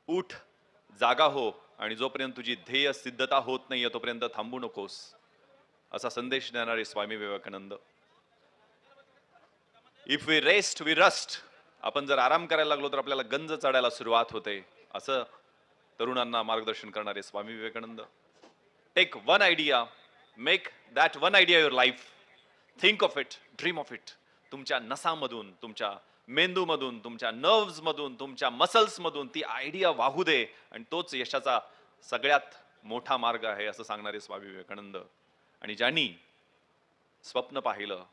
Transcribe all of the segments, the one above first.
उठ, जागा हो आणि जोपर्यंत तुझी ध्येय सिद्धता होत नाहीये तोपर्यंत थांबू नकोस, असा संदेश देणारे Swami Vivekananda. If we rest we rust. आपण जर आराम करायला लागलो तर आपल्याला गंज चढायला सुरुवात होते, असं तरुणांना मार्गदर्शन करणारे Swami Vivekananda. Take one idea, make that one idea your life, think of it, dream of it. तुमच्या नसामधून, तुमच्या मेंदूमधून, तुमच्या नर्व्स मधून, तुमच्या मसल्स मधून ती आयडिया वाहू दे आणि तोच यशाचा सगळ्यात मोठा मार्ग आहे, असं सांगणारे स्वामी विवेकानंद. आणि ज्यांनी स्वप्न पाहिलं,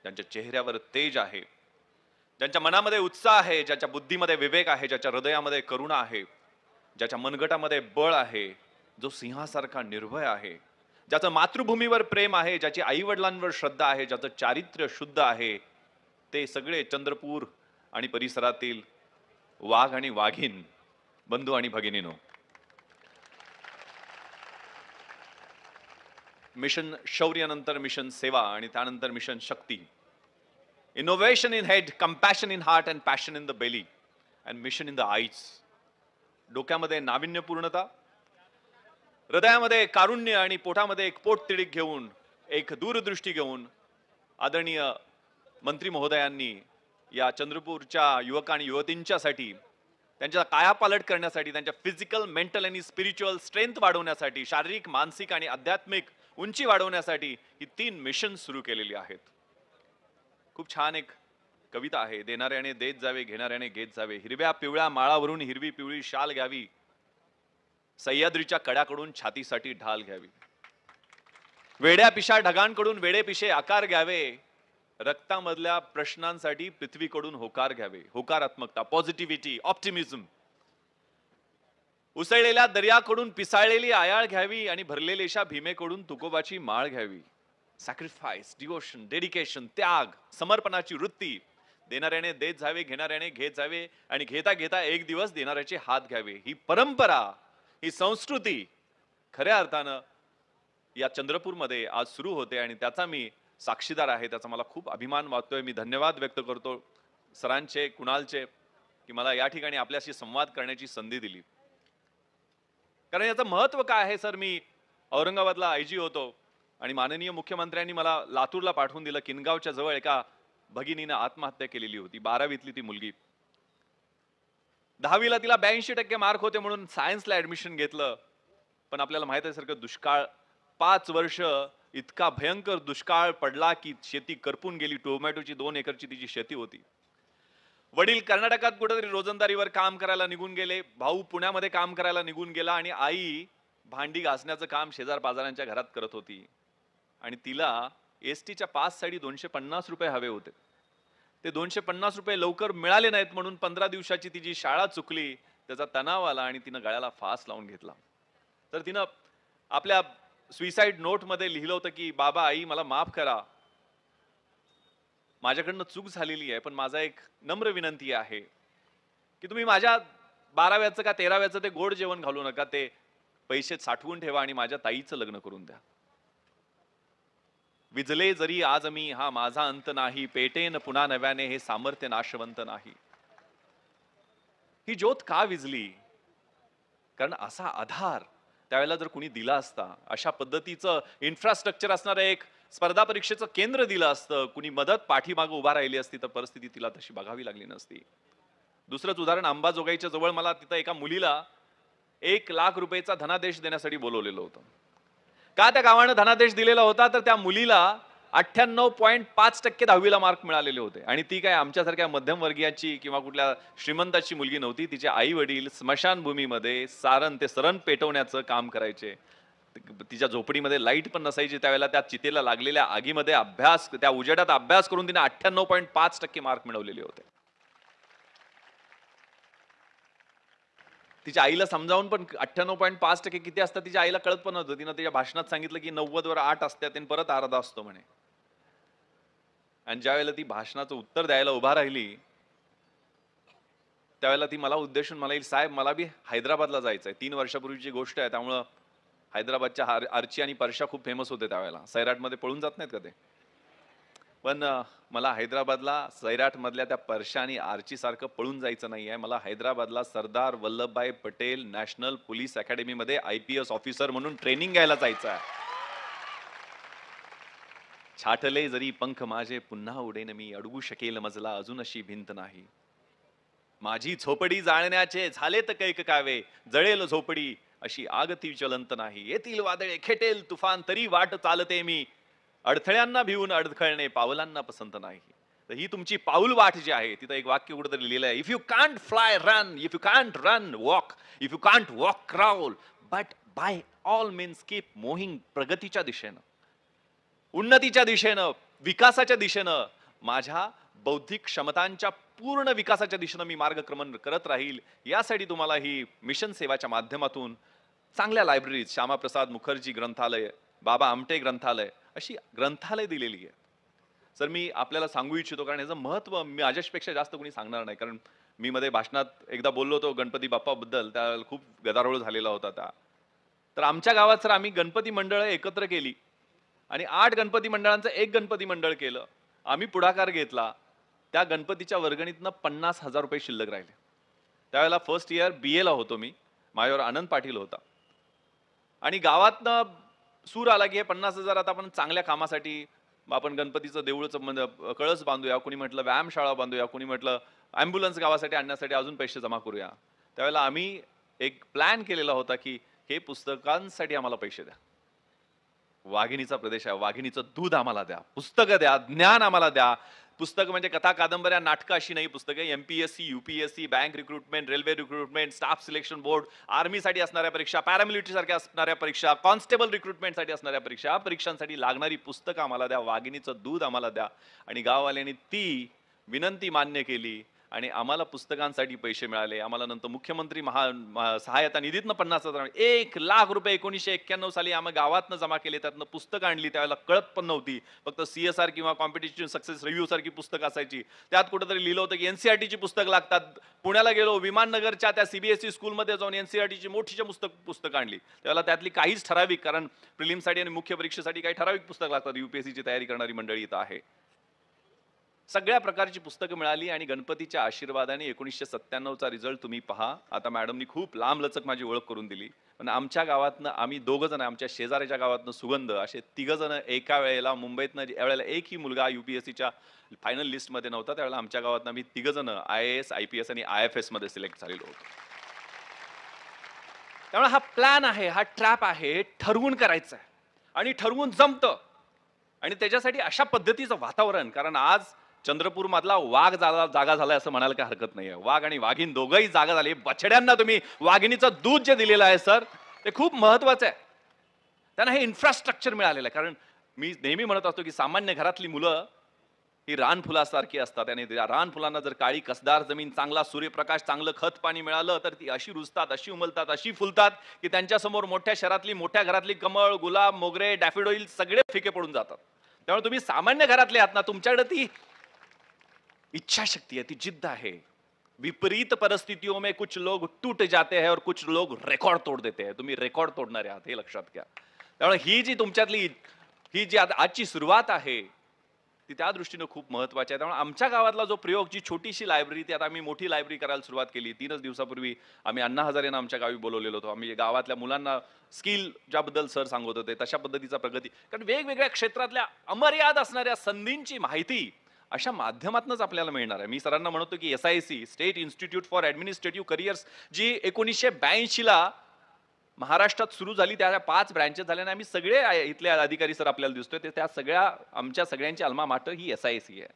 ज्यांच्या चेहऱ्यावर तेज आहे, ज्यांच्या मनामध्ये उत्साह आहे, ज्याच्या बुद्धीमध्ये विवेक आहे, ज्याच्या हृदयामध्ये करुणा आहे, ज्याच्या मनगटामध्ये बळ आहे, जो सिंहासारखा निर्भय आहे, ज्याचं मातृभूमीवर प्रेम आहे, ज्याची आई वडिलांवर श्रद्धा आहे, ज्याचं चारित्र्य शुद्ध आहे, ते सगळे चंद्रपूर आणि परिसरातील वाघ आणि वाघीण बंधू आणि भगिनीनो. मिशन शौर्य नंतर मिशन सेवा आणि त्यानंतर mission Shakti. Innovation in head, compassion in heart and passion in the belly and mission in the eyes. डोक्यामध्ये नाविन्यपूर्णता, हृदयामध्ये कारुण्य आणि पोटामध्ये एक पोटतिडीक घेऊन, एक दूरदृष्टी घेऊन आदरणीय मंत्री महोदयांनी या चंद्रपूरच्या युवक आणि युवतींच्यासाठी, त्यांच्या कायापालट करण्यासाठी, त्यांच्या फिजिकल, मेंटल आणि स्पिरिच्युअल स्ट्रेंथ वाढवण्यासाठी, शारीरिक, मानसिक आणि आध्यात्मिक उंची वाढवण्यासाठी ही 3 मिशन सुरू केलेली आहेत. खूप छान एक कविता आहे. देणाऱ्याने देत जावे, घेणाऱ्याने घेत जावे. हिरव्या पिवळ्या माळावरून हिरवी पिवळी शाल घ्यावी, सह्याद्रीच्या कड्याकडून छातीसाठी ढाल घ्यावी. वेड्या पिशा ढगांकडून वेडे पिशे आकार घ्यावे, रक्तामधल्या प्रश्नांसाठी पृथ्वीकडून होकार घ्यावे. होकारात्मकता, पॉझिटिव्हिटी, ऑप्टिमिझम. उसळलेल्या दर्याकडून पिसाळलेली आयाळ घ्यावी आणि भरलेलेशा भीमेकडून तुकोबाची माळ घ्यावी. सॅक्रिफाईस, डिवोशन, डेडिकेशन, त्याग, समर्पणाची वृत्ती. देणाऱ्याने देत जावे, घेणाऱ्याने घेत जावे आणि घेता घेता एक दिवस देणाऱ्याचे हात घ्यावे. ही परंपरा, ही संस्कृती खऱ्या अर्थानं या चंद्रपूरमध्ये आज सुरू होते आणि त्याचा मी साक्षीदार आहे. त्याचा मला खूप अभिमान वाटतोय. मी धन्यवाद व्यक्त करतो सरांचे, कुणालचे, की मला या ठिकाणी आपल्याशी संवाद करण्याची संधी दिली. कारण याचं महत्व काय आहे सर, मी औरंगाबादला आयजी होतो आणि माननीय मुख्यमंत्र्यांनी मला लातूरला पाठवून दिलं. किनगावच्या जवळ एका भगिनीने आत्महत्या केलेली होती. 12वीतली ती मुलगी. 10वीला तिला 82% मार्क होते म्हणून सायन्सला ऍडमिशन घेतलं. पण आपल्याला माहित आहे सारखं दुष्काळ, 5 वर्ष इतका भयंकर दुष्काळ पडला की शेती करपून गेली. टोमॅटोची 2 एकरची तिची शेती होती. वडील कर्नाटकात कुठेतरी रोजंदारीवर काम करायला निघून गेले. भाऊ पुण्यामध्ये काम करायला निघून गेला आणि आई भांडी घासण्याचं काम शेजार पाजारांच्या घरात करत होती. आणि तिला एसटीच्या पाससाठी 250 रुपये हवे होते. ते 250 रुपये लवकर मिळाले नाहीत म्हणून 15 दिवसाची तिची शाळा चुकली. त्याचा तणाव आला आणि तिनं गळ्याला फास लावून घेतला. तर तिनं आपल्या सुसाईड नोट मध्ये लिहिलं होतं की बाबा, आई मला माफ करा, माझ्याकडनं चूक झालेली आहे, पण माझा एक नम्र विनंती आहे की तुम्ही माझ्या 12व्याचं का 13व्याचं ते गोड जेवण घालू नका. ते पैसे साठवून ठेवा आणि माझ्या ताईचं लग्न करून द्या. विजले जरी आज मी हा माझा अंत नाही, पेटेन पुन्हा नव्याने हे सामर्थ्य नाशवंत नाही. ही ज्योत का विजली? कारण असा आधार त्यावेळेला जर कुणी दिला असता, अशा पद्धतीचं इन्फ्रास्ट्रक्चर असणारं एक स्पर्धा परीक्षेचं केंद्र दिलं असतं, कुणी मदत पाठीमागं उभा राहिली असती, तर परिस्थिती तिला तशी बघावी लागली नसती. दुसरंच उदाहरण, अंबाजोगाईच्या जवळ मला तिथं एका मुलीला 1 लाख रुपयाचा धनादेश देण्यासाठी बोलवलेलं होतं. का त्या गावानं धनादेश दिलेला होता? तर त्या मुलीला 98.5% 10वीला मार्क मिळालेले होते. आणि ती काय आमच्यासारख्या मध्यमवर्गीयाची किंवा कुठल्या श्रीमंताची मुलगी नव्हती. तिचे आई वडील स्मशानभूमीमध्ये सारण ते सरण पेटवण्याचं काम करायचे. तिच्या झोपडीमध्ये लाईट पण नसायची त्यावेळेला. त्या चितेला लागलेल्या आगीमध्ये अभ्यास, त्या उजेडात अभ्यास करून तिने 98.5% मार्क मिळवलेले होते. तिच्या आईला समजावून पण 98.5% किती असतात तिच्या आईला कळत पण नव्हतं. तिनं तिच्या भाषणात सांगितलं की 90 वर 8 असतात आणि परत अर्धा असतो म्हणे. आणि ज्यावेळेला ती भाषणाचं उत्तर द्यायला उभा राहिली त्यावेळेला ती मला उद्देशून मला, साहेब मला बी हैदराबादला जायचंय. 3 वर्षापूर्वीची गोष्ट आहे. त्यामुळं हैदराबादच्या आर्ची आणि परशा खूप फेमस होते त्यावेळेला. सैराटमध्ये पळून जात नाहीत का ते. पण मला हैदराबादला सैराटमधल्या त्या परशा आणि आर्चीसारखं पळून जायचं नाही आहे. मला हैदराबादला सरदार वल्लभभाई पटेल नॅशनल पोलीस अकॅडमीमध्ये IPS ऑफिसर म्हणून ट्रेनिंग घ्यायला जायचं आहे. छाटले जरी पंख माझे पुन्हा उडेन मी, अडवू शकेल मजला अजून अशी भिंत नाही. माझी झोपडी जाळण्याचे झाले तर कैक कावे, जळेल झोपडी अशी आग ती ज्वलंत नाही. येतील वादळे खेटेल तुफान तरी वाट चालते मी, अडथळ्यांना भिवून अडखळणे पावलांना पसंत नाही. तर ही तुमची पाऊल वाट जी आहे तिथं एक वाक्य कुठेतरी लिहिलेलं आहे, if you can't fly run, if you can't run walk, if you can't walk crawl, but by all means keep moving. प्रगतीच्या दिशेनं, उन्नतीच्या दिशेनं, विकासाच्या दिशेनं, माझ्या बौद्धिक क्षमतांच्या पूर्ण विकासाच्या दिशेनं मी मार्गक्रमण करत राहील. यासाठी तुम्हाला ही मिशन सेवाच्या माध्यमातून चांगल्या लायब्ररीज, श्यामाप्रसाद मुखर्जी ग्रंथालय, बाबा आमटे ग्रंथालय अशी ग्रंथालय दिलेली आहे. सर मी आपल्याला सांगू इच्छितो, कारण याचं महत्व माझ्यापेक्षा जास्त कोणी सांगणार नाही. कारण मी मध्ये भाषणात एकदा बोललो होतो गणपती बाप्पाबद्दल, त्यावेळेला खूप गदारोळ झालेला होता त्या. तर आमच्या गावात सर आम्ही गणपती मंडळ एकत्र केली आणि 8 गणपती मंडळांचं एक गणपती मंडळ केलं. आम्ही पुढाकार घेतला. त्या गणपतीच्या वर्गणीतनं 50,000 रुपये शिल्लक राहिले. त्यावेळेला फर्स्ट इयर BA ला होतो मी, माझ्यावर आनंद पाटील होता. आणि गावातनं सूर आला की हे 50,000 आता आपण चांगल्या कामासाठी, आपण गणपतीचं देऊळचं कळस बांधूया, कोणी म्हटलं व्यायामशाळा बांधूया, कोणी म्हटलं ॲम्ब्युलन्स गावासाठी आणण्यासाठी अजून पैसे जमा करूया. त्यावेळेला आम्ही एक प्लॅन केलेला होता की हे पुस्तकांसाठी आम्हाला पैसे द्या. वाघिणीचा प्रदेश आहे, वाघिणीचं दूध आम्हाला द्या, पुस्तकं द्या, ज्ञान आम्हाला द्या. पुस्तक म्हणजे कथा कादंबऱ्या नाटकं अशी नाही पुस्तकं. MPSC UPSC bank recruitment, railway recruitment, staff selection board, आर्मीसाठी असणाऱ्या परीक्षा, पॅरामिलिटरी सारख्या असणाऱ्या परीक्षा, कॉन्स्टेबल रिक्रुटमेंटसाठी असणाऱ्या परीक्षा, परीक्षांसाठी लागणारी पुस्तकं आम्हाला द्या, वाघिणीचं दूध आम्हाला द्या. आणि गाववाल्यांनी ती विनंती मान्य केली आणि आम्हाला पुस्तकांसाठी पैसे मिळाले. आम्हाला नंतर मुख्यमंत्री सहायता निधीतनं 50,000, 1,00,000 रुपये 1991 साली आम्ही गावातनं जमा केले. त्यातनं पुस्तकं आणली. त्यावेळेला कळत पण नव्हती, फक्त CSR किंवा कॉम्पिटिशन सक्सेस रिव्ह्यू सारखी पुस्तकं असायची. त्यात कुठेतरी लिहिलं होतं की NCERT ची पुस्तकं लागतात. पुण्याला गेलो, विमाननगरच्या त्या CBSE स्कूलमध्ये जाऊन NCERT ची मोठीच्या पुस्तकं आणली. त्यावेळेला त्यातली काहीच ठराविक, कारण प्रिलिमसाठी आणि मुख्य परीक्षेसाठी काही ठराविक पुस्तकं लागतात. UPSC ची तयारी करणारी मंडळी इथं आहे. सगळ्या प्रकारची पुस्तकं मिळाली आणि गणपतीच्या आशीर्वादाने 1997चा रिझल्ट तुम्ही पहा. आता मॅडमनी खूप लांब लचक माझी ओळख करून दिली. पण आमच्या गावातनं आम्ही 2 जण, आमच्या शेजाऱ्याच्या गावातनं सुगंध, असे 3 जण एका वेळेला मुंबईतनं, यावेळेला एकही मुलगा UPSCच्या फायनल लिस्टमध्ये नव्हता. त्यावेळेला आमच्या गावातनं आम्ही 3 जण IAS, IPS आणि IFS मध्ये सिलेक्ट झालेलो होतो. त्यामुळे हा प्लॅन आहे, हा ट्रॅप आहे, ठरवून करायचं आहे आणि ठरवून जमतं. आणि त्याच्यासाठी अशा पद्धतीचं वातावरण, कारण आज चंद्रपूर मधला वाघ जागा झालाय असं म्हणायला काही हरकत नाहीये. वाघ आणि वाघीण दोघंही जागा झाले. बछड्यांना तुम्ही वाघिणीचं दूध जे दिलेलं आहे सर, ते खूप महत्वाचं आहे. त्यांना हे इन्फ्रास्ट्रक्चर मिळालेलं आहे. कारण मी नेहमी म्हणत असतो की सामान्य घरातली मुलं ही रानफुलासारखी असतात आणि रानफुलांना जर काळी कसदार जमीन, चांगला सूर्यप्रकाश, चांगलं खत पाणी मिळालं तर ती अशी रुजतात, अशी उमलतात, अशी फुलतात की त्यांच्यासमोर मोठ्या शहरातली, मोठ्या घरातली कमळ, गुलाब, मोगरे, डॅफोडिल सगळे फिके पडून जातात. त्यामुळे तुम्ही सामान्य घरातले आहात ना, तुमच्याकडे ती इच्छाशक्ती है, ती जिद्द है. विपरीत परिस्थितियों में कुछ लोग टूट जाते हैं और कुछ लोग रेकॉर्ड तोड़ देते हैं. तुम्ही रेकॉर्ड तोडणारे आहात, हे लक्षात घ्या. त्यामुळे ही जी तुमच्यातली ही जी आजची सुरुवात आहे ती त्या दृष्टीने खूप महत्वाची आहे. त्यामुळे आमच्या गावातला जो प्रयोग, जी छोटीशी लायब्ररी, ती आता आम्ही मोठी लायब्ररी करायला सुरुवात केली. 3च दिवसापूर्वी आम्ही अण्णा हजारे यांना आमच्या गावी बोलवलेलो होतो. आम्ही गावातल्या मुलांना स्किल ज्याबद्दल सर सांगत होते तशा पद्धतीचा प्रगती, कारण वेगवेगळ्या क्षेत्रातल्या अमर्याद असणाऱ्या संधींची माहिती अशा माध्यमातूनच आपल्याला मिळणार आहे. मी सरांना म्हणतो की SIC, state institute for administrative careers, जी 1982 ला महाराष्ट्रात सुरू झाली, त्या 5 ब्रँचेस झाल्या आणि आम्ही सगळे इथले अधिकारी सर आपल्याला दिसतोय ते त्या सगळ्या आमच्या सगळ्यांची अल्मा माटर ही SIC आहे.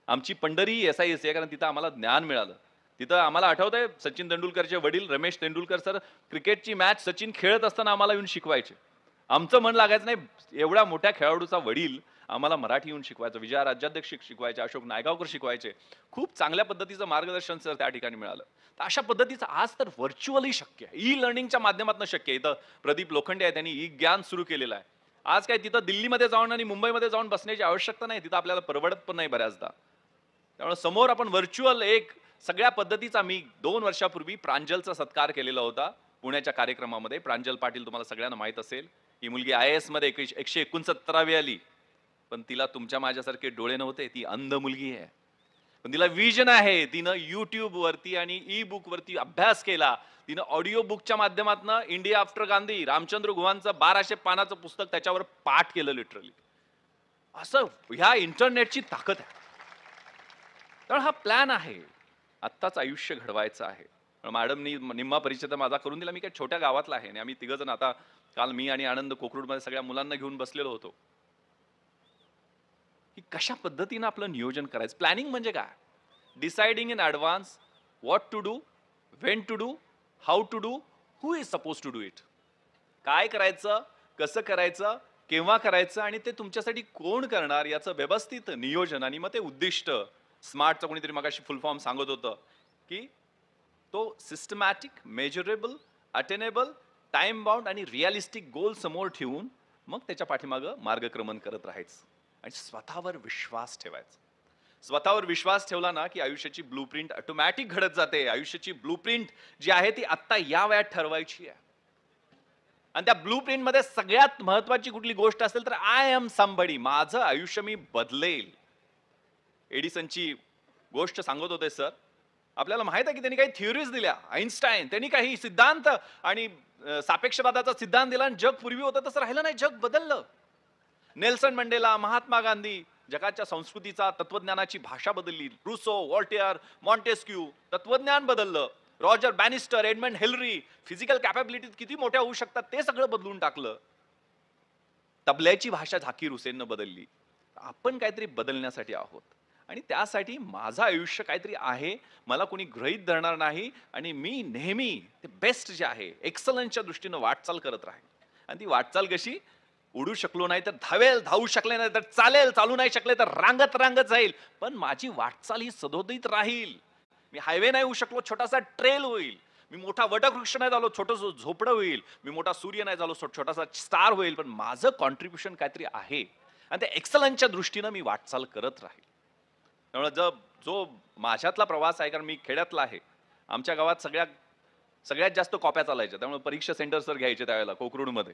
आमची पंढरी ही SIC आहे, कारण तिथं आम्हाला ज्ञान मिळालं. तिथं आम्हाला आठवतंय सचिन तेंडुलकरचे वडील रमेश तेंडुलकर सर क्रिकेटची मॅच सचिन खेळत असताना आम्हाला येऊन शिकवायचे. आमचं मन लागायचं नाही. एवढ्या मोठ्या खेळाडूचा वडील आम्हाला मराठी येऊन शिकवायचं, विजया राज्याध्यक्ष शिकवायचे, अशोक नायगावकर शिकवायचे. खूप चांगल्या पद्धतीचं मार्गदर्शन सर त्या ठिकाणी मिळालं. तर अशा पद्धतीचं आज तर व्हर्च्युअली शक्य आहे, ई लर्निंगच्या माध्यमातून शक्य आहे. इथं प्रदीप लोखंडे आहे, त्यांनी ई ज्ञान सुरू केलेलं आहे. आज काय तिथं दिल्लीमध्ये जाऊन आणि मुंबईमध्ये जाऊन बसण्याची आवश्यकता नाही, तिथं आपल्याला परवडत पण नाही बऱ्याचदा. त्यामुळे समोर आपण व्हर्च्युअल एक सगळ्या पद्धतीचा, मी 2 वर्षापूर्वी प्रांजलचा सत्कार केलेला होता पुण्याच्या कार्यक्रमामध्ये. प्रांजल पाटील तुम्हाला सगळ्यांना माहित असेल, ही मुलगी IAS मध्ये 169वी आली. पण तिला तुमच्या माझ्यासारखे डोळे नव्हते, ती अंध मुलगी आहे. पण तिला विजन आहे. तिनं YouTube वरती आणि ई बुक वरती अभ्यास केला. तिनं ऑडिओ बुकच्या माध्यमातून इंडिया आफ्टर गांधी, रामचंद्र गुहांचं 1200 पानाचं पुस्तक त्याच्यावर पाठ केलं लिटरली. असं ह्या इंटरनेटची ताकद आहे. त्यामुळे हा प्लॅन आहे. आत्ताच आयुष्य घडवायचं आहे. मॅडमनी निम्मा परिचय तर माझा करून दिला. मी काही छोट्या गावातला आहे आणि आम्ही तिघजण आता काल मी आणि आनंद कोकरूडमध्ये सगळ्या मुलांना घेऊन बसलेलो होतो, की कशा पद्धतीनं आपलं नियोजन करायचं. प्लॅनिंग म्हणजे काय? Deciding in advance what to do, when to do, how to do, who is suppose to do it. काय करायचं, कसं करायचं, केव्हा करायचं आणि ते तुमच्यासाठी कोण करणार याचं व्यवस्थित नियोजन आणि मग ते उद्दिष्ट. स्मार्टचं कोणीतरी मगाशी फुल फॉर्म सांगत होतं की तो systematic, measurable, attainable, time bound आणि रिअलिस्टिक गोल समोर ठेवून मग त्याच्या पाठीमागं मार्गक्रमण करत राहायचं आणि स्वतःवर विश्वास ठेवायचा. स्वतःवर विश्वास ठेवला ना की आयुष्याची ब्लूप्रिंट ऑटोमॅटिक घडत जाते. आयुष्याची ब्लूप्रिंट जी आहे ती आत्ता या वयात ठरवायची आहे. आणि त्या ब्लूप्रिंट मध्ये सगळ्यात महत्वाची कुठली गोष्ट असेल तर आय एम समबडी. माझं आयुष्य मी बदलेल. एडिसनची गोष्ट सांगत होते सर. आपल्याला माहित आहे की त्यांनी काही थिअरीज दिल्या. आईन्स्टाईन त्यांनी काही सिद्धांत आणि सापेक्षवादाचा सिद्धांत दिला आणि जग पूर्वी होतं तसं राहिलं नाही, जग बदललं. नेल्सन मंडेला, महात्मा गांधी जगाच्या संस्कृतीचा, तत्वज्ञानाची भाषा बदलली. रुसो, वॉल्टेअर, मॉन्टेस्क्यू तत्वज्ञान बदललं. Roger Bannister, Edmund Hillary physical कॅपॅबिलिटीत किती मोठ्या होऊ शकतात ते सगळं बदलून टाकलं. तबल्याची भाषा झाकीर हुसेननं बदलली. आपण काहीतरी बदलण्यासाठी आहोत आणि त्यासाठी माझं आयुष्य काहीतरी आहे. मला कोणी गृहीत धरणार नाही आणि मी नेहमी ते बेस्ट जे आहे एक्सलन्सच्या दृष्टीनं वाटचाल करत राहील. आणि ती वाटचाल कशी? उडू शकलो नाही तर धावेल, धावू शकले नाही तर चालेल, चालू नाही शकले तर रांगत रांगत जाईल, पण माझी वाटचाल ही सदोदित राहील. मी हायवे नाही होऊ शकलो, छोटासा ट्रेल होईल. मी मोठा वटवृक्ष नाही झालो, छोटंसं झोपडं होईल. मी मोठा सूर्य नाही झालो, छोटासा स्टार होईल, पण माझं कॉन्ट्रीब्युशन काहीतरी आहे आणि त्या एक्सलन्सच्या दृष्टीनं मी वाटचाल करत राहील. त्यामुळे जो माझ्यातला प्रवास आहे, कारण मी खेड्यातला आहे. आमच्या गावात सगळ्यात जास्त कॉप्या चालायच्या. त्यामुळे परीक्षा सेंटर सर घ्यायचे त्यावेळेला कोकरूडमध्ये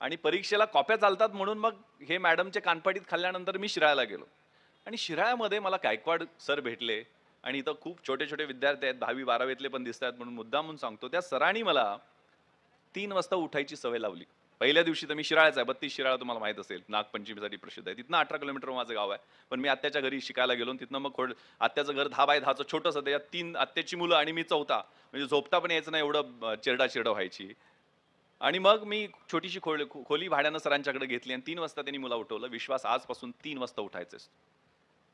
आणि परीक्षेला कॉप्या चालतात म्हणून मग हे मॅडमचे कानपडीत खाल्ल्यानंतर मी शिराळ्याला गेलो आणि शिराळ्यामध्ये मला गायकवाड सर भेटले आणि इथं खूप छोटे छोटे विद्यार्थी आहेत, 10वी 12वीतले पण दिसत आहेत म्हणून मुद्दामून सांगतो. त्या सरांनी मला 3 वाजता उठायची सवय लावली. पहिल्या दिवशी तर मी शिराळ्याचा आहे, 32 शिराळा तुम्हाला माहित असेल, नागपंचमीसाठी प्रसिद्ध आहे. तिथनं 18 किलोमीटर माझं गाव आहे. पण मी आत्याच्या घरी शिकायला गेलो. तिथनं मग आत्याचं घर 10 बाय 10चं छोटंसं, त्याच्यात 3 आत्याची मुलं आणि मी चौथा. म्हणजे झोपता पण यायचं नाही, एवढं चिरडा व्हायची. आणि मग मी छोटीशी खोली भाड्यानं सरांच्याकडे घेतली आणि 3 वाजता त्यांनी मला उठवलं. विश्वास, आजपासून 3 वाजता उठायचंस.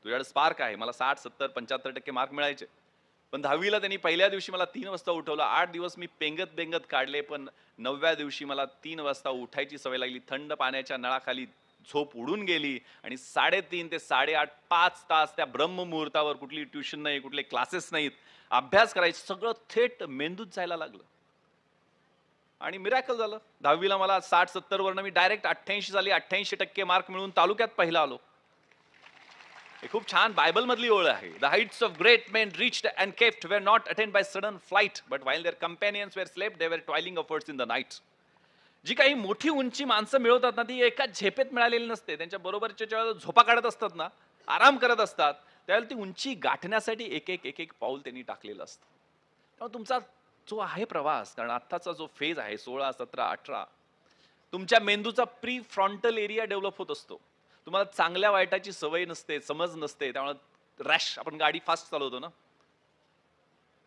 तुझ्याकडे स्पार्क आहे. मला 60, 70, 75% मार्क मिळायचे. पण 10वीला त्यांनी पहिल्या दिवशी मला 3 वाजता उठवलं. 8 दिवस मी पेंगत काढले, पण 9व्या दिवशी मला 3 वाजता उठायची सवय लागली. थंड पाण्याच्या नळाखाली झोप उडून गेली आणि 3:30 ते 8:30 5 तास त्या ब्रह्ममुहूर्तावर कुठली ट्युशन नाही, कुठले क्लासेस नाहीत, अभ्यास करायचं, सगळं थेट मेंदूत जायला लागलं. आणि मिरॅकल झालं. 10वीला मला 60-70 वरनं मी डायरेक्ट 88 झाली. 88% मार्क मिळवून तालुक्यात पहिला आलो. हे खूप छान बायबल मधली ओळ आहे. The heights of great men reached and kept were not attained by sudden flight, but while their companions were slept they were toiling upwards in the night. जी काही मोठी उंची माणसं मिळवतात ना, ती एका झेपेत मिळालेली नसते. त्यांच्या बरोबरच्या ज्या झोपा काढत असतात ना, आराम करत असतात, त्यावेळेला ती उंची गाठण्यासाठी एक एक पाऊल त्यांनी टाकलेलं असतं. त्यामुळे तुमचा जो आहे प्रवास, कारण आत्ताचा जो फेज आहे 16, 17, 18, तुमच्या मेंदूचा प्री फ्रंटल एरिया डेव्हलप होत असतो. तुम्हाला चांगल्या वाईटाची सवय नसते, समज नसते. त्यामुळे रॅश, आपण गाडी फास्ट चालवतो ना,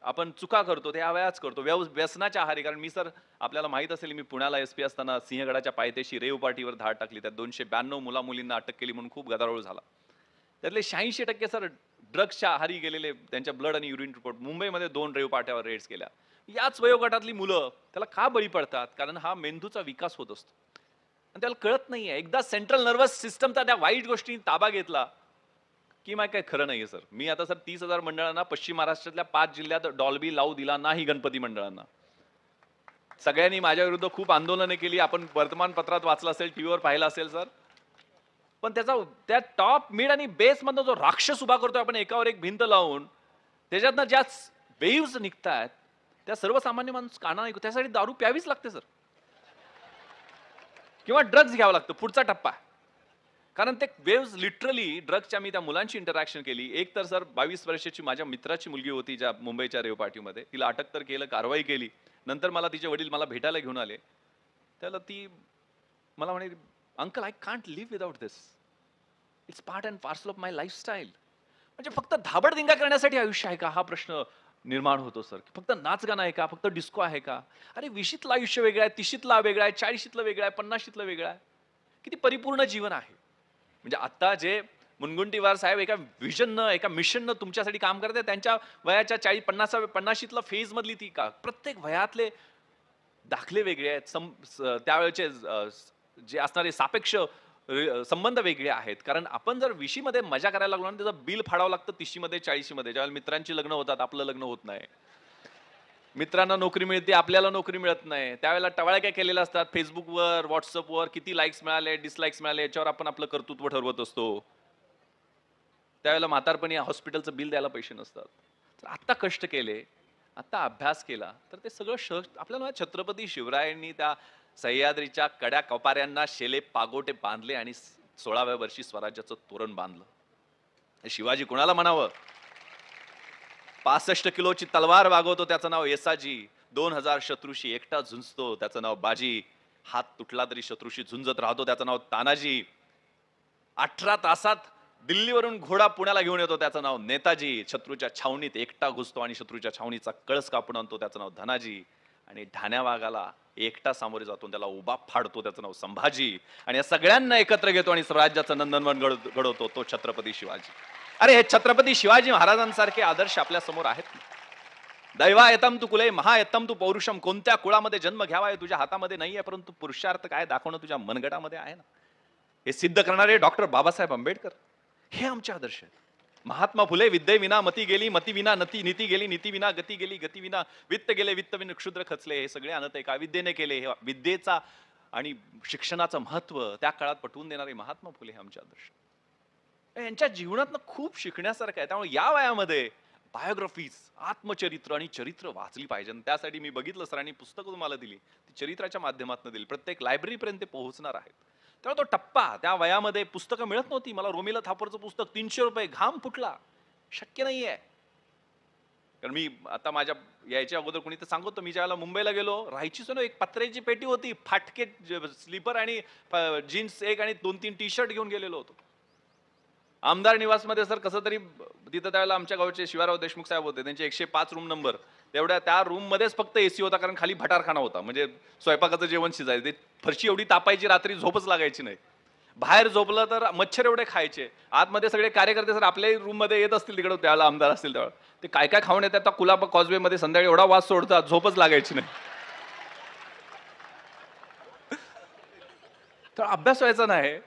आपण चुका करतो, ते अव्याज करतो, व्यसनाच्या आहारी. कारण मी सर, आपल्याला माहित असेल, मी पुण्याला SP असताना सिंहगडाच्या पायथ्याशी रेव पार्टीवर धाड टाकली. त्यात 292 मुला मुलींना अटक केली म्हणून खूप गदारोळ झाला. त्यातले 86% सर ड्रग्सच्या आहारी गेलेले, त्यांच्या ब्लड आणि युरिन रिपोर्ट. मुंबईमध्ये 2 रेव पार्ट्यावर रेड्स केल्या. याच वयोगटातली मुलं त्याला का बळी पडतात? कारण हा मेंदूचा विकास होत असतो आणि त्याला कळत नाहीये. एकदा सेंट्रल नर्वस सिस्टमचा त्या वाईट गोष्टी ताबा घेतला की मग काय खरं नाहीये सर. मी आता सर 30,000 मंडळांना पश्चिम महाराष्ट्रातल्या 5 जिल्ह्यात डॉल्बी लावू दिला नाही. गणपती मंडळांना सगळ्यांनी माझ्या विरुद्ध खूप आंदोलनं केली. आपण वर्तमानपत्रात वाचलं असेल, टीव्हीवर पाहिलं असेल सर. पण त्या टॉप, मिड आणि बेस मधनं जो राक्षस उभा करतोय आपण एकावर एक भिंत लावून, त्याच्यातनं ज्या वेव्स निघतायत त्या सर्वसामान्य माणूस काना ऐकू. त्यासाठी दारू प्यावीच लागते सर, किंवा ड्रग्ज घ्यावं लागतं. पुढचा टप्पा. कारण ते वेव्स लिटरली ड्रग्सच्या मी त्या मुलांची इंटरॅक्शन केली. एक तर सर 22 वर्षाची माझ्या मित्राची मुलगी होती ज्या मुंबईच्या रेव पार्टीमध्ये. तिला अटक तर केलं, कारवाई केली. नंतर मला तिचे वडील मला भेटायला घेऊन आले. त्याला ती मला म्हणे, "uncle, I can't live without this. It's part and parcel of my lifestyle." म्हणजे फक्त धाबडदिंगा करण्यासाठी आयुष्य आहे का, हा प्रश्न निर्माण होतो सर. फक्त नाच-गाणं आहे का, फक्त डिस्को आहे का? अरे 20शीतलं आयुष्य वेगळं आहे, 30शीतला वेगळं आहे, 40शीतलं वेगळं आहे, 50शीतलं वेगळं आहे. किती परिपूर्ण जीवन आहे. म्हणजे आता जे मुनगंटीवार साहेब एका व्हिजननं, एका मिशननं तुमच्यासाठी काम करत आहेत, त्यांच्या वयाच्या 40-50शीतला फेज मधली ती का, प्रत्येक वयातले दाखले वेगळे आहेत. त्यावेळेचे जे असणारे सापेक्ष संबंध वेगळे आहेत. कारण आपण जर 20मध्ये मजा करायला लागलो ना, त्याचं बिल फाडावं लागतं 30मध्ये, 40मध्ये. ज्यावेळेला मित्रांची लग्न होतात, आपलं लग्न होत नाही. मित्रांना नोकरी मिळते, आपल्याला नोकरी मिळत नाही. त्यावेळेला टवाळक्या केलेल्या असतात Facebookवर, WhatsAppवर, किती लाईक्स मिळाले, डिसलाईक्स मिळाले, याच्यावर आपण आपलं कर्तृत्व ठरवत असतो. त्यावेळेला म्हातारपणी हॉस्पिटलचं बिल द्यायला पैसे नसतात. तर आत्ता कष्ट केले, आत्ता अभ्यास केला, तर ते सगळं आपल्याला छत्रपती शिवरायांनी त्या सह्याद्रीच्या कड्या कपाऱ्यांना शेले पागोटे बांधले आणि 16व्या वर्षी स्वराज्याचं तोरण बांधलं. हे शिवाजी कुणाला म्हणावं? 65 किलोची तलवार वागवतो त्याचं नाव येसाजी. 2000 शत्रूशी एकटा झुंजतो त्याचं नाव बाजी. हात तुटला तरी शत्रूशी झुंजत राहतो त्याचं नाव तानाजी. 18 तासात दिल्लीवरून घोडा पुण्याला घेऊन येतो त्याचं नाव नेताजी. शत्रूच्या छावणीत एकटा घुसतो आणि शत्रूच्या छावणीचा कळस कापून आणतो त्याचं नाव धनाजी. आणि ढाण्या वाघाला एकटा सामोरे जातो त्याला उभा फाडतो त्याचं नाव संभाजी. आणि या सगळ्यांना एकत्र घेतो आणि स्वराज्याचं नंदनवन घडवतो तो छत्रपती शिवाजी. अरे हे छत्रपती शिवाजी महाराजांसारखे आदर्श आपल्या समोर आहेत. दैवा येतम तू कुले महायतम तू पौरुषम. कोणत्या कुळामध्ये जन्म घ्यावा हे तुझ्या हातामध्ये नाहीये, परंतु पुरुषार्थ काय दाखवणं तुझ्या मनगटामध्ये आहे ना. हे सिद्ध करणारे डॉक्टर बाबासाहेब आंबेडकर हे आमचे आदर्श आहेत. महात्मा फुले विद्ये विना मती गेली, मती विना नीती गेली, नीती विना गती गेली, गती विना वित्त गेले, वित्त विना क्षुद्र खचले. हे सगळे अनंत एका विद्येने केले. हे विद्येचा आणि शिक्षणाचं महत्व त्या काळात पटवून देणारे महात्मा फुले हे आमचे आदर्श. यांच्या जीवनातनं खूप शिकण्यासारखं आहे. त्यामुळे या वयामध्ये बायोग्राफीज, आत्मचरित्र आणि चरित्र वाचली पाहिजे. त्यासाठी मी बघितलं सरांनी पुस्तकं तुम्हाला दिली, ती चरित्राच्या माध्यमातून दिली. प्रत्येक लायब्ररीपर्यंत ते पोहोचणार आहेत. तेव्हा तो टप्पा त्या वयामध्ये पुस्तकं मिळत नव्हती. मला रोमिला थापरचं पुस्तक 300 रुपये, घाम फुटला. शक्य नाहीये. कारण मी आता माझ्या यायच्या अगोदर कोणी तर सांगतो, मी ज्यावेळेला मुंबईला गेलो, राहायचीच ना एक पत्र्याची पेटी होती, फाटके स्लीपर आणि जीन्स एक आणि 2-3 टी शर्ट घेऊन गेलेलो होतो. आमदार निवासमध्ये सर कसं तरी तिथं त्यावेळेला आमच्या गावचे शिवाराव देशमुख साहेब होते, त्यांचे 105 रूम नंबर. तेवढ्या त्या रूम मध्येच फक्त एसी होता, कारण खाली भटारखाना होता. म्हणजे स्वयंपाकाचं जेवण शिजायचं. ते फरशी एवढी तापायची, रात्री झोपच लागायची नाही. बाहेर झोपलं तर मच्छर एवढे खायचे. आतमध्ये सगळे कार्यकर्ते सर आपल्याही रूम मध्ये येत असतील, तिकडे त्यावेळेला आमदार असतील त्यावेळेला ते काय काय खाऊन येतात त्या कुलाबा कॉजवे मध्ये, संध्याकाळी एवढा वास सोडतात, झोपच लागायची नाही. तर अभ्यास व्हायचा नाही.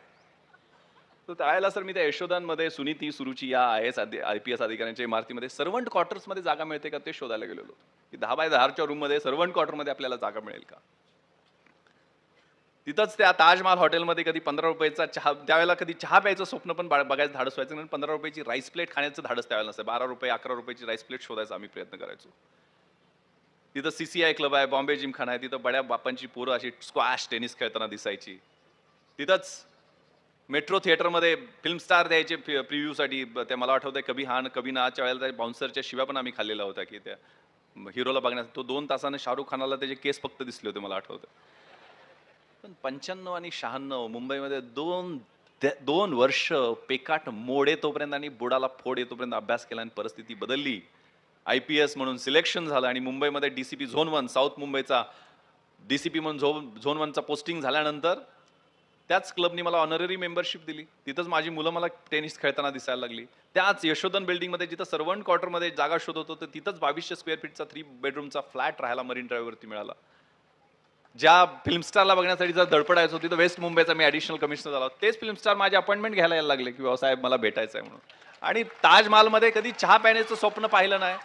तर त्यावेळेला सर मी त्या यशोदांमध्ये सुनीती सुरुची या IPS अधिकाऱ्यांच्या इमारतीमध्ये सर्वंट क्वार्टर्स मध्ये जागा मिळते का ते शोधायला गेलेलो, की 10 बाय 10च्या रूम मध्ये सर्वंट क्वार्टर मध्ये आपल्याला जागा मिळेल का. तिथंच त्या ताजमहाल हॉटेलमध्ये कधी 15 रुपयाचा चहा, त्यावेळेला कधी चहा प्यायचं स्वप्न पण बघायचं धाडस व्हायचं नाही. 15 रुपयाची राईस प्लेट खाण्याचं धाडस त्यावेळेला नसतं. 12 रुपये 11 रुपयाची राईस प्लेट शोधायचा आम्ही प्रयत्न करायचो. तिथं CCI क्लब आहे, बॉम्बे जिमखाना आहे, तिथं बड्या बापांची पोरं अशी स्क्वॅश टेनिस खेळताना दिसायची. तिथंच मेट्रो थिएटरमध्ये फिल्म स्टार द्यायचे प्रिव्ह्यूसाठी. ते मला आठवतंय कभी हा कभी नाच्या वेळेला बाउन्सरच्या शिव्या पण आम्ही खाल्लेल्या होत्या, की त्या हिरोला बघण्यासाठी. तो 2 तासाने शाहरुख खानाला त्याचे केस फक्त दिसले होते मला आठवतं. पण 95 आणि 96 मुंबईमध्ये 2 वर्ष पेकाट मोड येतोपर्यंत आणि बुडाला फोड येतोपर्यंत अभ्यास केला आणि परिस्थिती बदलली. IPS म्हणून सिलेक्शन झालं आणि मुंबईमध्ये DCP झोन 1 साऊथ मुंबईचा DCP म्हणून झोन 1चा पोस्टिंग झाल्यानंतर त्याच क्लबनी मला ऑनररी मेंबरशिप दिली. तिथंच माझी मुलं मला टेनिस खेळताना दिसायला लागली. त्याच यशोधन बिल्डिंगमध्ये जिथं सर्वंट क्वार्टरमध्ये जागा शोधत होतो, तिथंच 2200 स्क्वेअर फीटचा 3 बेडरूमचा फ्लॅट राहायला मरीन ड्राईव्हवरती मिळाला. ज्या फिल्मस्टारला बघण्यासाठी जर धडपडायचो तिथं वेस्ट मुंबईचा मी ॲडिशनल कमिशनर झाला. तेच फिल्मस्टार माझी अपॉइंटमेंट घ्यायला यायला लागले, की साहेब मला भेटायचं आहे म्हणून. आणि ताजमहालमध्ये कधी चहा प्यायण्याचं स्वप्न पाहिलं नाही.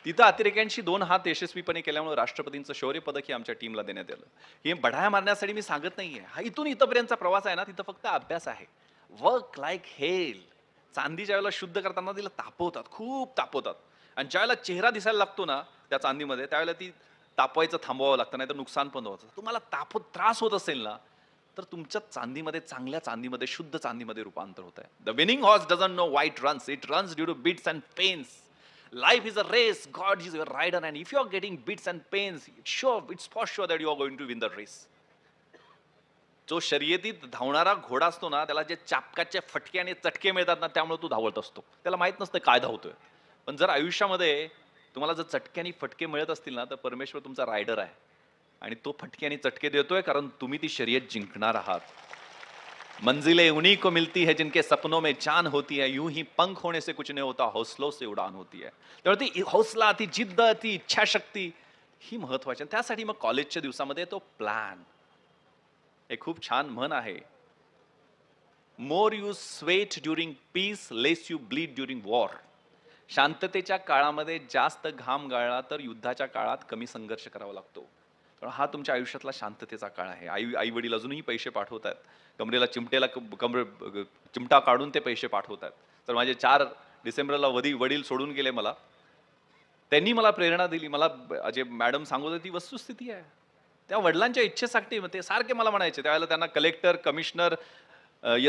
तिथं अतिरेक्यांशी 2 हात यशस्वीपणे केल्यामुळे राष्ट्रपतींचं शौर्य पदक आमच्या टीमला देण्यात आलं. हे बढाया मारण्यासाठी मी सांगत नाहीये. हा इथून इथपर्यंतचा प्रवास आहे ना, तिथं फक्त अभ्यास आहे. वर्क लाईक हेल. चांदीच्या वेळेला शुद्ध करताना तिला तापवतात, खूप तापवतात. आणि ज्या वेळेला चेहरा दिसायला लागतो ना त्या चांदीमध्ये, त्यावेळेला ती तापवायचं थांबवावं लागतं, नाही तर नुकसान पण होतं. तुम्हाला त्रास होत असेल ना, तर तुमच्या चांदीमध्ये, चांगल्या चांदीमध्ये, शुद्ध चांदीमध्ये रूपांतर होत आहे. The winning horse doesn't know why it runs, it runs due to beats and pains. Life is a race. God is your rider, and if you are getting beats and pains, it's for sure that you are going to win the race. जो शर्यतीत धावणारा घोडा असतो ना, त्याला जे चापकाचे फटके आणि चटके मिळतात ना, त्यामुळे तो धावत असतो. त्याला माहित नसतं काय धावतोय. पण जर आयुष्यामध्ये तुम्हाला जर चटके आणि फटके मिळत असतील ना, तर परमेश्वर तुमचा रायडर आहे आणि तो फटके आणि चटके देतोय, कारण तुम्ही ती शर्यत जिंकणार आहात. मंजिलें उन्हीं को मिलती है जिनके सपनों में जान होती है, यूं ही पंख होने से कुछ नहीं होता, हौसलों से उडान होती है. त्यामुळे ती हौसला, ती जिद्द, ती इच्छाशक्ती ही महत्वाची. त्यासाठी मग कॉलेजच्या दिवसामध्ये तो प्लॅन. एक खूप छान म्हण आहे, more you sweat during peace, less you bleed during war. शांततेच्या काळामध्ये जास्त घाम गाळला तर युद्धाच्या काळात कमी संघर्ष करावा लागतो. हा तुमच्या आयुष्यातला शांततेचा काळ आहे. आई वडील अजूनही पैसे पाठवतात, कमरेला चिमटा काढून ते पैसे पाठवतात. तर माझे 4 डिसेंबरला वडील सोडून गेले मला. त्यांनी मला प्रेरणा दिली. मला जे मॅडम सांगत होती ती वस्तुस्थिती आहे. त्या वडिलांच्या इच्छेसाठी ते सारखे मला म्हणायचे. त्यावेळेला त्यांना कलेक्टर, कमिशनर,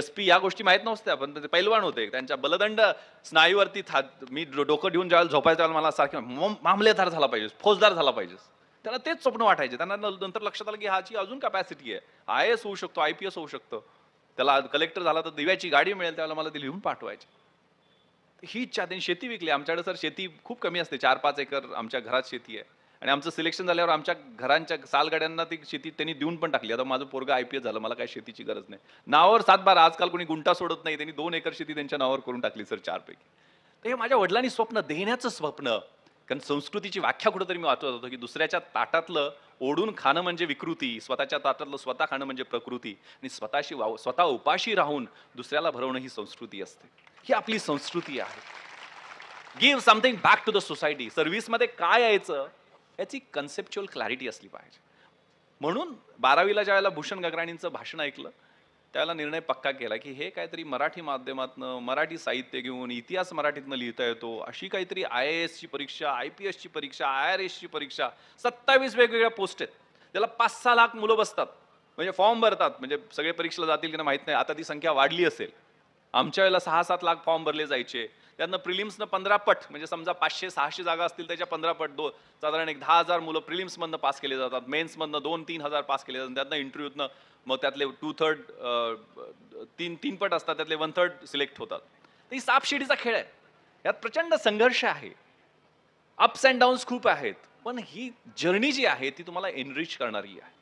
SP या गोष्टी माहित नव्हत्या, पण ते पैलवान होते. त्यांच्या बलदंड स्नायूवरती मी डोकं ठेवून ज्यावेळेला झोपायचं त्यावेळेला मला सारखे मामलेदार झाला पाहिजे, फौजदार झाला पाहिजे. त्याला तेच स्वप्न वाटायचे. त्यांना नंतर लक्षात आलं की ह्याची अजून कॅपॅसिटी आहे. IAS होऊ शकतो, IPS होऊ शकतो. त्याला कलेक्टर झाला तर दिव्याची गाडी मिळेल, त्यावेळेला मला ती लिहून पाठवायचे. ही इच्छा. त्यांनी शेती विकली. आमच्याकडे सर शेती खूप कमी असते. 4-5 एकर आमच्या घरात शेती आहे. आणि आमचं सिलेक्शन झाल्यावर आमच्या घरांच्या सालगाड्यांना ती शेती त्यांनी देऊन पण टाकली. आता माझं पोरगा IPS झालं, मला काही शेतीची गरज नाही. नावावर 7-12, आजकाल कोणी गुंठा सोडत नाही. त्यांनी 2 एकर शेती त्यांच्या नावावर करून टाकली सर 4 पैकी. तर हे माझ्या वडिलांनी स्वप्न देण्याचं स्वप्न. कारण संस्कृतीची व्याख्या कुठेतरी मी वाचत होतो की दुसऱ्याच्या ताटातलं ओढून खाणं म्हणजे विकृती, स्वतःच्या ताटातलं स्वतः खाणं म्हणजे प्रकृती, आणि स्वतः उपाशी राहून दुसऱ्याला भरवणं ही संस्कृती असते. ही आपली संस्कृती आहे. Give something back to the society. सर्व्हिसमध्ये काय यायचं याची कन्सेप्च्युअल क्लॅरिटी असली पाहिजे. म्हणून 12वीला ज्यावेळेला भूषण गगराणींचं भाषण ऐकलं त्यावेळेला निर्णय पक्का केला की हे काहीतरी मराठी माध्यमातनं, मराठी साहित्य घेऊन, इतिहास मराठीतनं लिहिता येतो अशी काहीतरी IAS ची परीक्षा, IPS ची परीक्षा, IRS ची परीक्षा, 27 वेगवेगळ्या पोस्ट आहेत. त्याला 5-6 लाख मुलं बसतात, म्हणजे फॉर्म भरतात. म्हणजे सगळे परीक्षेला जातील की नाही माहित नाही, आता ती संख्या वाढली असेल. आमच्या वेळेला 6-7 लाख फॉर्म भरले जायचे. त्यातनं प्रिलिम्सनं 15 पट, म्हणजे समजा 500-600 जागा असतील त्याच्या 15 पट, साधारण 10,000 मुलं प्रिलिम्समधनं पास केले जातात. मेन्समधनं 2-3 हजार पास केले जातात. त्यातनं इंटरव्ह्यूतनं मग त्यातले 2/3 3 पट असतात, त्यातले 1/3 सिलेक्ट होतात. ही सापशिडीचा खेळ आहे. यात प्रचंड संघर्ष आहे, अप्स अँड डाऊन्स खूप आहेत. पण ही जर्नी जी आहे ती तुम्हाला एनरिच करणारी आहे.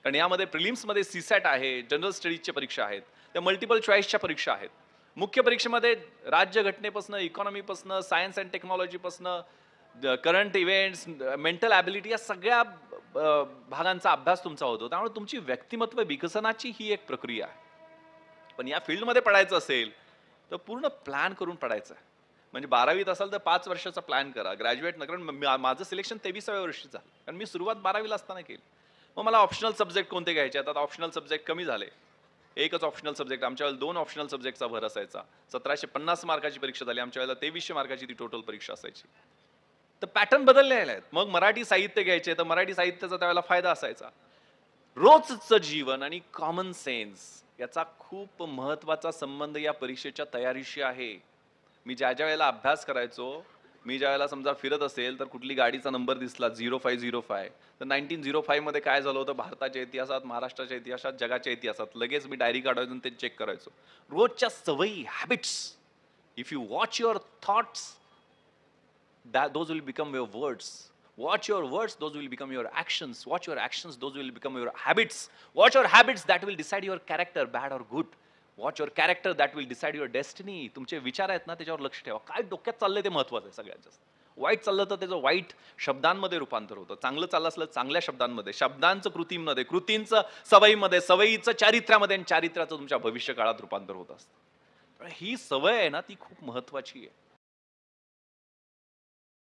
कारण यामध्ये प्रिलिम्समध्ये CSAT आहे, जनरल स्टडीजच्या परीक्षा आहेत, त्या मल्टिपल चॉईसच्या परीक्षा आहेत. मुख्य परीक्षेमध्ये राज्यघटनेपासून, इकॉनॉमीपासून, सायन्स अँड टेक्नॉलॉजीपासून, करंट इव्हेंट्स, मेंटल ॲबिलिटी या सगळ्या भागांचा अभ्यास तुमचा होतो. त्यामुळे तुमची व्यक्तिमत्व विकसनाची ही एक प्रक्रिया आहे. पण या फील्डमध्ये पडायचं असेल तर पूर्ण प्लॅन करून पडायचं आहे. म्हणजे 12वीत असाल तर 5 वर्षाचा प्लॅन करा. ग्रॅज्युएट न, कारण माझं सिलेक्शन 23व्या वर्षी झालं, कारण मी सुरुवात 12वीला असताना केली. मग मला ऑप्शनल सब्जेक्ट कोणते घ्यायचे, आता ऑप्शनल सब्जेक्ट कमी झाले. एकच ऑप्शनल सब्जेक्ट, आमच्या वेळेला 2 ऑप्शनल सब्जेक्टचा भर असायचा. 1750 मार्काची परीक्षा झाली, आमच्या वेळेला 2300 मार्काची ती टोटल परीक्षा असायची. तर पॅटर्न बदललेले आहेत. मग मराठी साहित्य घ्यायचे तर मराठी साहित्याचा त्यावेळेला फायदा असायचा. रोजचं जीवन आणि कॉमन सेन्स याचा खूप महत्वाचा संबंध या परीक्षेच्या तयारीशी आहे. मी ज्या वेळेला अभ्यास करायचो, मी ज्यावेळेला समजा फिरत असेल तर कुठली गाडीचा नंबर दिसला 0505, तर 1905 मध्ये काय झालं होतं भारताच्या इतिहासात, महाराष्ट्राच्या इतिहासात, जगाच्या इतिहासात, लगेच मी डायरी काढायचो ते चेक करायचो. रोजच्या सवयी, habits. If you watch your thoughts, those will become your words. Watch your words, those will become your actions. Watch your actions, those will become your habits. Watch your habits, that will decide your character, bad or good. Watch your character, that will decide your destiny. तुमचे विचार आहेत ना, त्याच्यावर लक्ष ठेवा. काय डोक्यात चाललंय ते महत्त्वाचं आहे सगळ्यात जास्त. वाईट चाललं तर त्याचं वाईट शब्दांमध्ये रूपांतर होतं, चांगलं चाललं असलं चांगल्या शब्दांमध्ये, शब्दांचं कृतीमध्ये, कृतींचं सवयीमध्ये, सवयीचं चारित्र्यामध्ये, आणि चारित्र्याचं तुमच्या भविष्यकाळात रूपांतर होत असतं. ही सवय आहे ना ती खूप महत्त्वाची आहे.